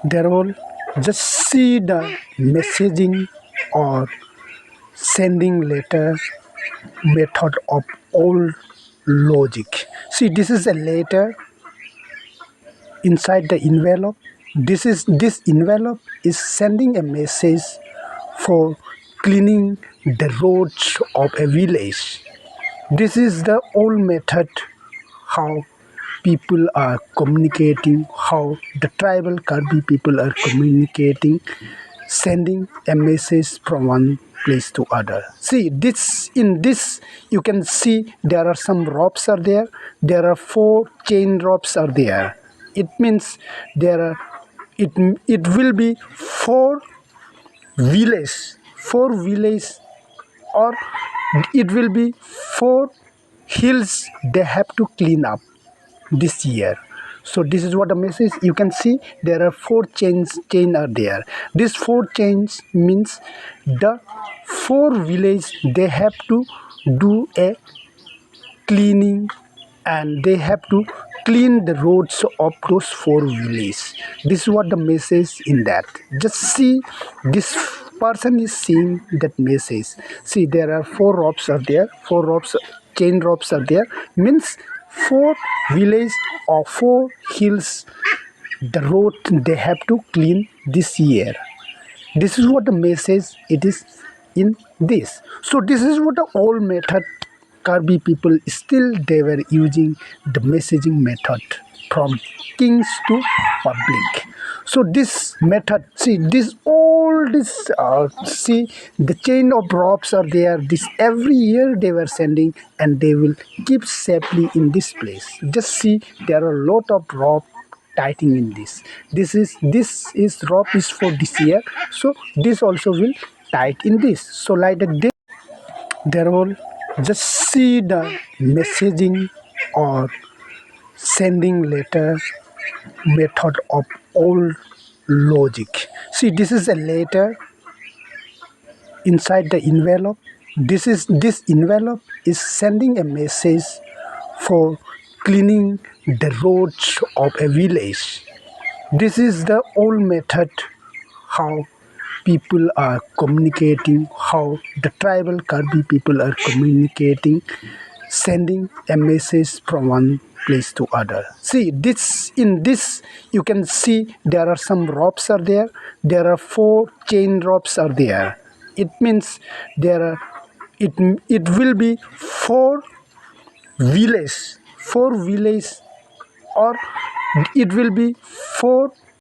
There will just see the messaging or sending letter method of old logic. See, this is a letter inside the envelope. This envelope is sending a message for cleaning the roads of a village. This is the old method how people are communicating, how the tribal Karbi people are communicating, sending a message from one place to other. See, this in this you can see there are some ropes are there. There are 4 chain ropes are there. It means there are it it will be village, 4 village, or it will be 4 hills they have to clean up this year. So this is what the message you can see. There are 4 chain are there. These 4 chains means the 4 village they have to do a cleaning, and they have to clean the roads of those 4 villages. This is what the message in that. Just see, this person is seeing that message. See, there are 4 ropes are there. 4 ropes, chain ropes are there. Means 4 village or 4 hills. The road they have to clean this year. This is what the message it is in this. So this is what the old method Karbi people still they were using the messaging method from kings to public. So this method, see this all this see the chain of ropes are there. This every year they were sending, and they will keep safely in this place. Just see there are a lot of rope tightening in this. This is rope is for this year. So this also will tight in this. So like that there will just see the messaging or sending letter method of old logic. See, this is a letter inside the envelope. This envelope is sending a message for cleaning the roads of a village. This is the old method how people are communicating, how the tribal Karbi people are communicating, sending a message from one place to other. See, this in this you can see there are some ropes are there. There are 4 chain ropes are there. It means there are it will be 4 village, 4 village, or it will be